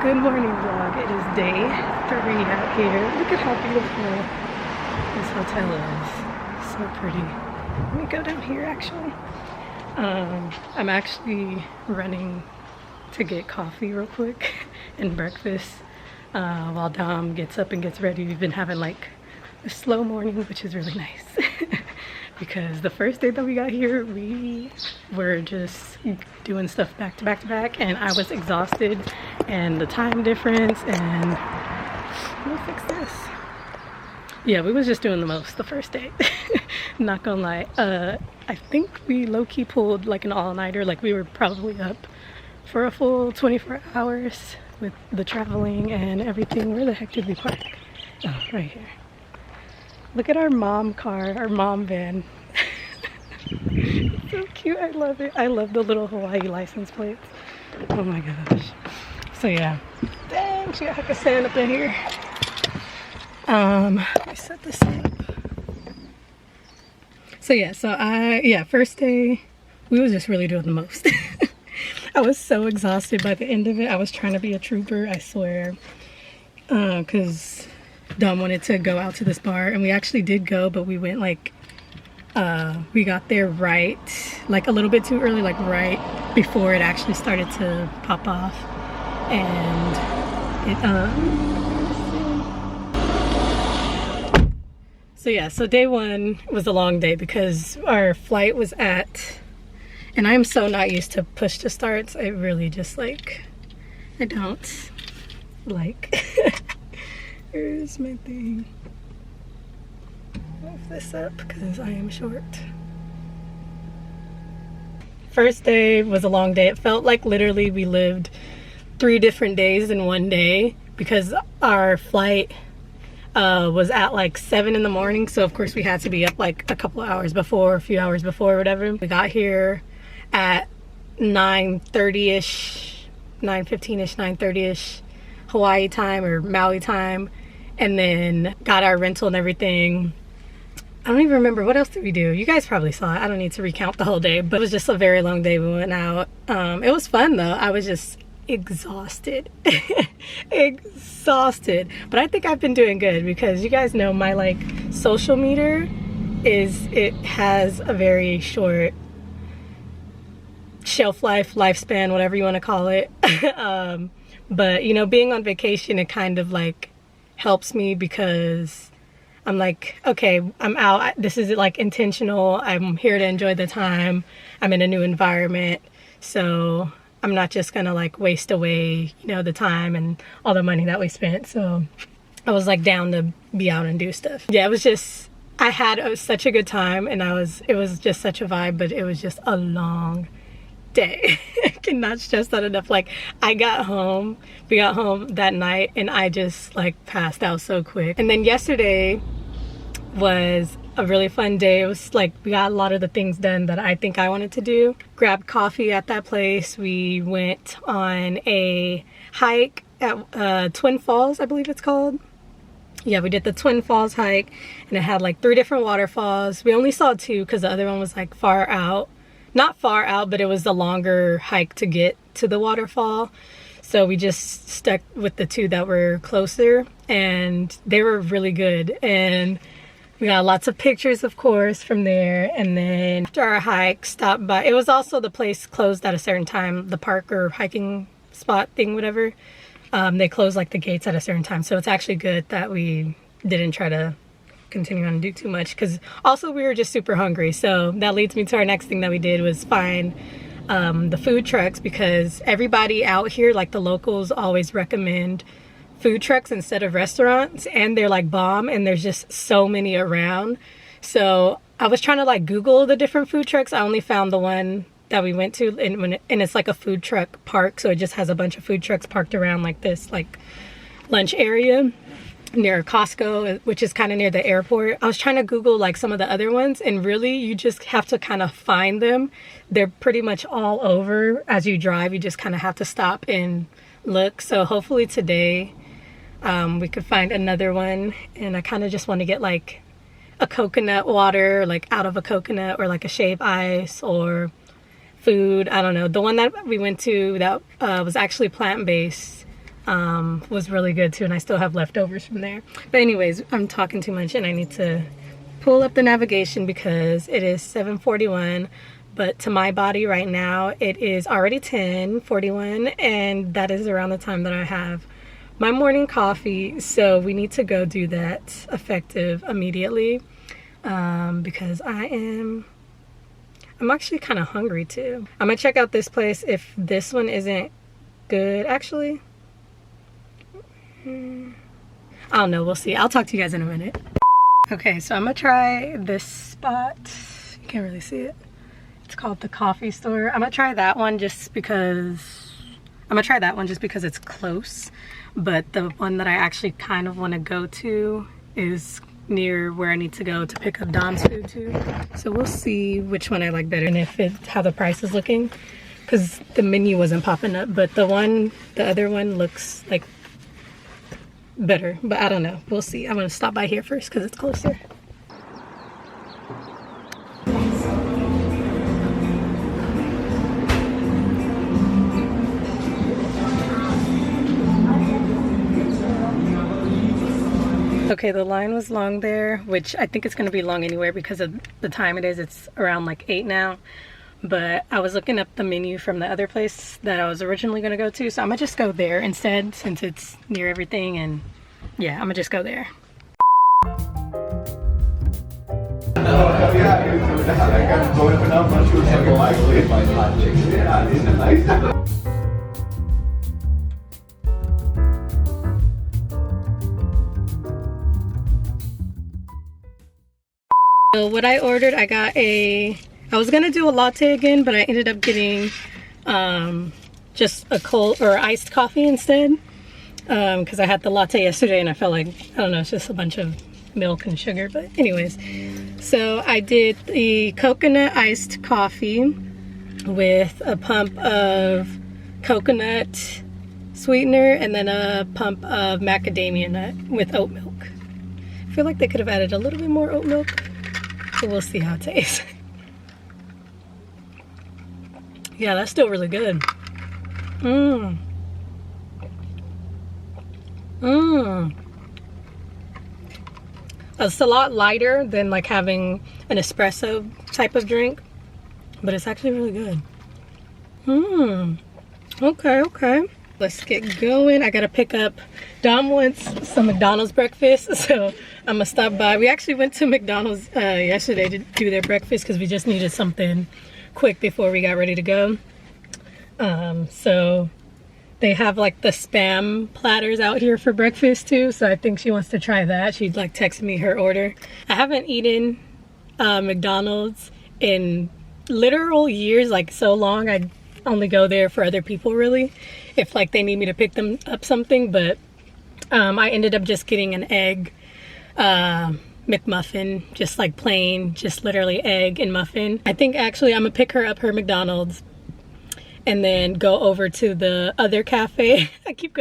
Good morning vlog. It is day 3 out here. Look at how beautiful this hotel is. So pretty. Let me go down here actually. I'm actually running to get coffee real quick and breakfast while Dom gets up and gets ready. We've been having like a slow morning, which is really nice. Because the first day that we got here, we were just doing stuff back to back to back, and I was exhausted, and the time difference, and we'll fix this. Yeah, we was just doing the most the first day. Not gonna lie. I think we low-key pulled like an all-nighter. Like we were probably up for a full 24 hours with the traveling and everything. Where the heck did we park? Oh, right here. Look at our mom car, our mom van. It's so cute, I love it. I love the little Hawaii license plates. Oh my gosh. So yeah. Dang, she got heck of sand up in here. Let me set this up. So yeah, first day, we was just really doing the most. I was so exhausted by the end of it. I was trying to be a trooper, I swear. Cause Dom wanted to go out to this bar, and we actually did go, but we went like we got there right like a little bit too early, like right before it actually started to pop off. And it so yeah, so day one was a long day because our flight was at, and I'm so not used to push to starts. I really just like, I don't like. Here's my thing. Move this up because I am short. First day was a long day. It felt like literally we lived 3 different days in one day because our flight was at like 7 in the morning. So of course we had to be up like a couple of hours before, a few hours before, or whatever. We got here at 9:30ish, 9:15ish, 9:30ish Hawaii time or Maui time, and then got our rental and everything. I don't even remember, what else did we do? You guys probably saw it. I don't need to recount the whole day, but it was just a very long day. We went out. It was fun though. I was just exhausted. Exhausted. But I think I've been doing good because you guys know my like social meter it has a very short shelf life, lifespan, whatever you want to call it. But you know, being on vacation, it kind of like helps me because I'm like, okay, I'm out. This is like intentional. I'm here to enjoy the time. I'm in a new environment. So I'm not just gonna like waste away, you know, the time and all the money that we spent. So I was like down to be out and do stuff. Yeah, it was just, I had such a good time, and it was just such a vibe, but it was just a long day. I cannot stress that enough. Like we got home that night, and I just like passed out so quick. And then yesterday was a really fun day. It was like we got a lot of the things done that I think I wanted to do. Grabbed coffee at that place. We went on a hike at Twin Falls, I believe it's called. Yeah, we did the Twin Falls hike, and it had like 3 different waterfalls. We only saw 2 because the other one was like far out. Not far out, but it was a longer hike to get to the waterfall. So we just stuck with the 2 that were closer, and they were really good. And we got lots of pictures, of course, from there. And then after our hike, stopped by, it was also the place closed at a certain time, the park or hiking spot thing, whatever. They close like the gates at a certain time. So it's actually good that we didn't try to continue on and do too much, because also we were just super hungry. So that leads me to our next thing that we did was find the food trucks, because everybody out here, like the locals, always recommend food trucks instead of restaurants, and they're like bomb, and there's just so many around. So I was trying to like Google the different food trucks. I only found the one that we went to, and it's like a food truck park, so it just has a bunch of food trucks parked around like this like lunch area near Costco, which is kind of near the airport. I was trying to Google like some of the other ones, and really you just have to kind of find them. They're pretty much all over as you drive. You just kind of have to stop and look. So hopefully today we could find another one. And I kind of just want to get like a coconut water, like out of a coconut, or like a shave ice, or food. I don't know. The one that we went to that was actually plant-based was really good too, and I still have leftovers from there. But anyways, I'm talking too much and I need to pull up the navigation because it is 7:41, but to my body right now it is already 10:41, and that is around the time that I have my morning coffee. So we need to go do that effective immediately, because I'm actually kind of hungry too. I'm gonna check out this place if this one isn't good. Actually, I don't know, we'll see. I'll talk to you guys in a minute. Okay, so I'm gonna try this spot. You can't really see it. It's called the Coffee Store. I'm gonna try that one just because it's close. But the one that I actually kind of want to go to is near where I need to go to pick up Dom's food too. So we'll see which one I like better and how the price is looking, because the menu wasn't popping up, but the other one looks like better, but I don't know. We'll see. I'm gonna stop by here first because it's closer. Okay, the line was long there, which I think it's gonna be long anywhere because of the time it is. It's around like 8 now. But I was looking up the menu from the other place that I was originally gonna go to, so I'm gonna just go there instead since it's near everything, and yeah, I'm gonna just go there. So what I ordered, I was gonna do a latte again, but I ended up getting just a cold or iced coffee instead, because I had the latte yesterday and I felt like, I don't know, it's just a bunch of milk and sugar. But anyways, so I did the coconut iced coffee with a pump of coconut sweetener and then a pump of macadamia nut with oat milk. I feel like they could have added a little bit more oat milk, so we'll see how it tastes. Yeah, that's still really good. It's a lot lighter than like having an espresso type of drink, but it's actually really good. Okay. Let's get going. I gotta pick up, Dom wants some McDonald's breakfast, so I'm gonna stop by. We actually went to McDonald's yesterday to do their breakfast because we just needed something quick before we got ready to go. So they have like the Spam platters out here for breakfast too, so I think she wants to try that. She like texted me her order. I haven't eaten McDonald's in literal years, like so long. I only go there for other people really, if like they need me to pick them up something. But I ended up just getting an egg McMuffin, just like plain, just literally egg and muffin. I think actually I'm gonna pick her up her McDonald's and then go over to the other cafe. I keep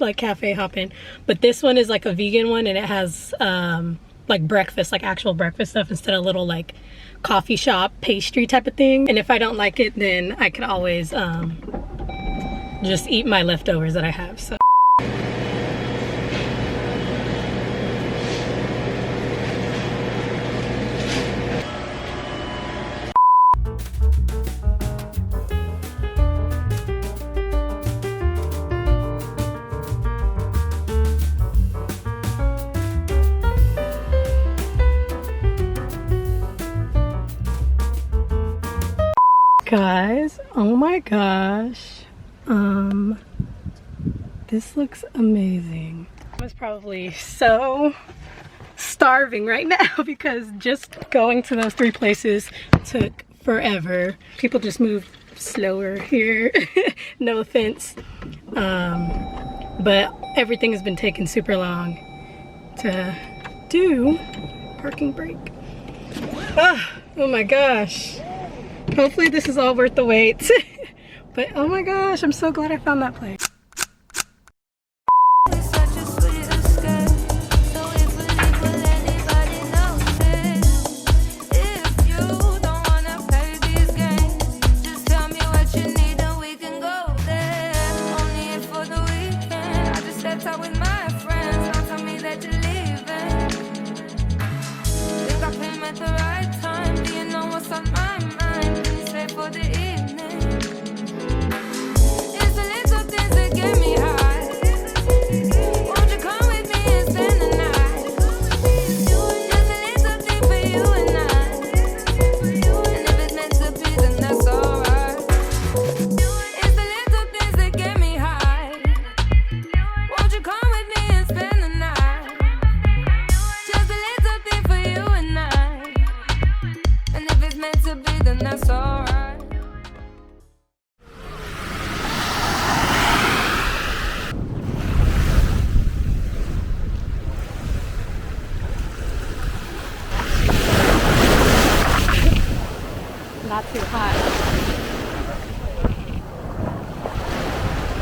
like cafe hopping, but this one is like a vegan one and it has like breakfast, like actual breakfast stuff instead of little like coffee shop pastry type of thing. And if I don't like it, then I can always just eat my leftovers that I have. So guys, oh my gosh, this looks amazing. I was probably so starving right now because just going to those 3 places took forever. People just move slower here. No offense, but everything has been taking super long to do. Parking brake. Oh my gosh. Hopefully this is all worth the wait. But oh my gosh, I'm so glad I found that place. and that's alright. Not too hot.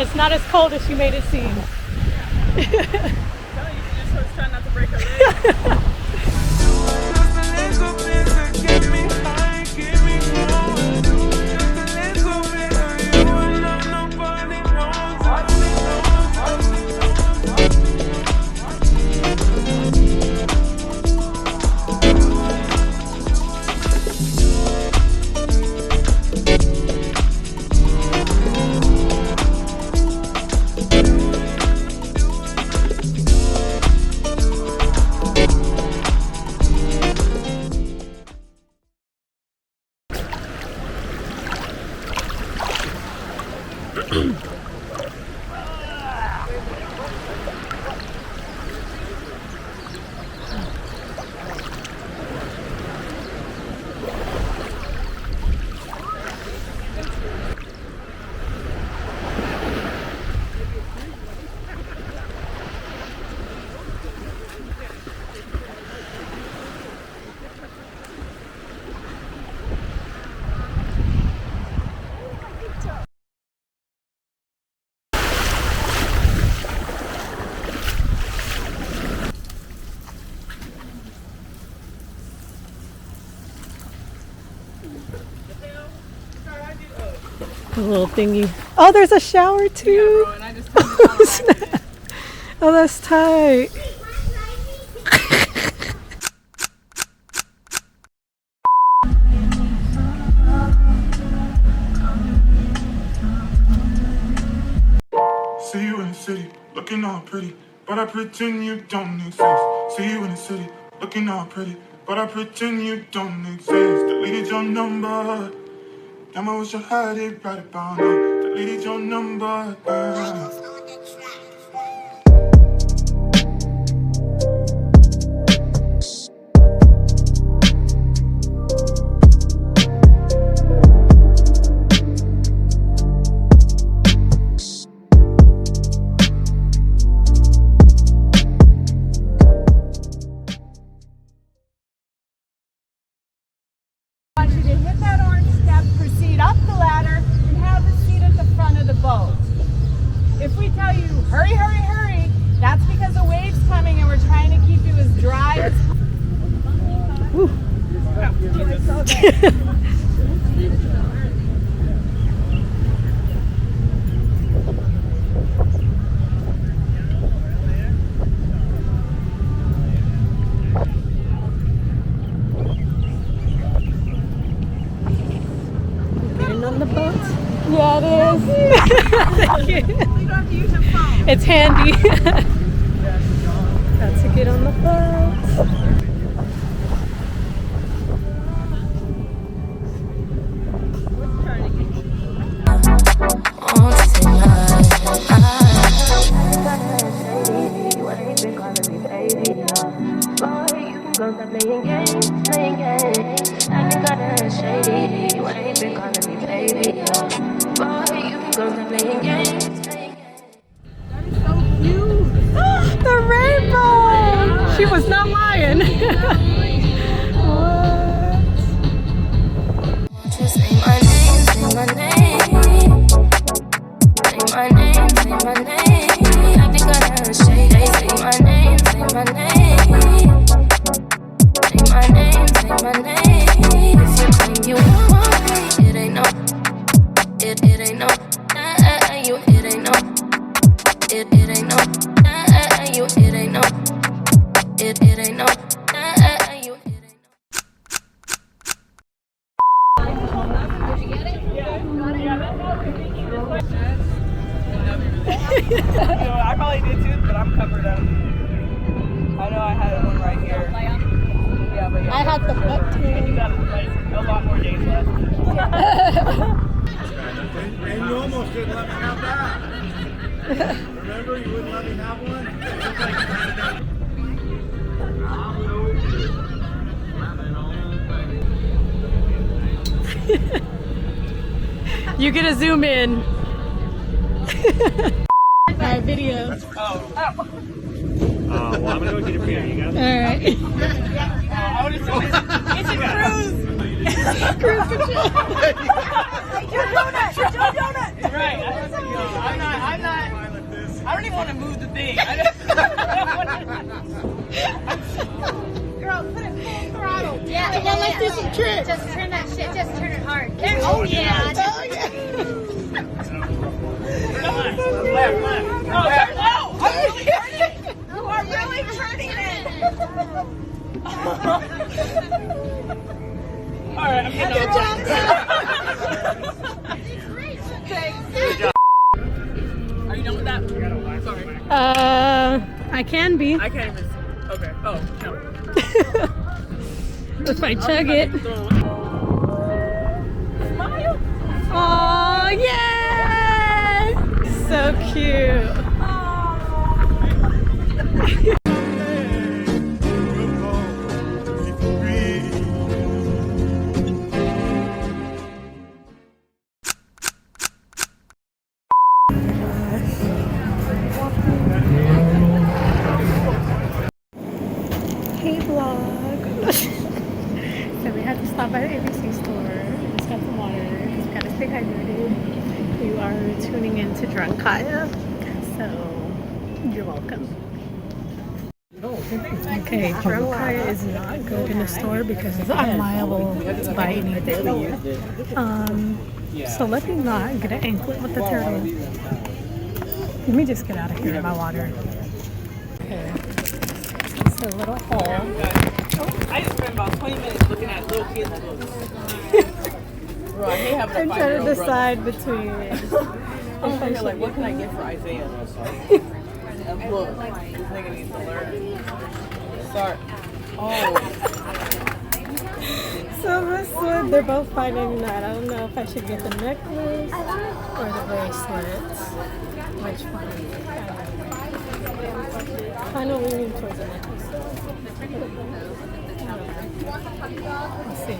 It's not as cold as she made it seem. Just trying not to break her leg. A little thingy. Oh, there's a shower too. Yeah, bro, and I just turned it on by accident. Oh, that's tight. See you in the city, looking all pretty, but I pretend you don't exist. See you in the city, looking all pretty, but I pretend you don't exist. Deleted your number. Damn, I wish I had it right about now. Deleted your number. I want you to hit that orange step, proceed up the ladder, and have a seat at the front of the boat. If we tell you, hurry, hurry, hurry, that's because a wave's coming and we're trying to keep you as dry as possible. Getting on the boat. Yeah, it is. Thank you. You don't have to use your phone. It's handy. Got to get on the boat. The rainbow! She was not lying. What? Just say my name, say my name. Say my name, say my name. I think I heard shady. Say my name, say my name. Say my name, say my name. If you claim you want me, it ain't no. It ain't no. You, it ain't no. It ain't no. You, it ain't no. It ain't no. You, it ain't no. I probably did too, but I'm covered up. I know I had one right here. Yeah, but I had the book too. you got a lot more days left. And you almost didn't let me have that. Remember, you wouldn't let me have one? You get a zoom in. Alright, video. Well, I'm gonna go get a beer. You got it? Alright. It's a cruise. Cruise control. Your donut. Right. I'm not. I don't even want to move the thing. Girl, put it full throttle. Yeah, Come on, let's do some tricks. Just turn that shit. Just turn it hard. There. Oh yeah. Oh, yeah. Left. Oh, I'm really turning. You are really turning it. All right, I'm getting Good job. Are you done with that? Sorry. I can be. I can't even. Okay. Oh, no. If I chug it. Smile. Oh, yes! So cute. Hey vlog. So we had to stop by the ABC store. Just got some water because we gotta stay hydrated. You are tuning in to Drunk Kaya, so you're welcome. Okay, Drunk Kaya is not good in the store because I'm liable to buy anything. So let me not get an anklet with the turtle. Let me just get out of here in my water. Okay, it's a little haul. I just spent about 20 minutes looking at little kids' books. Bro, I hate having I'm trying to decide between. I'm here like, what can I get for Isaiah? And look, this nigga needs to learn. Start. Oh. So this one, they're both $5.99. I don't know if I should get the necklace or the bracelet. Which one? Kind of leaning towards the necklace. Let's see.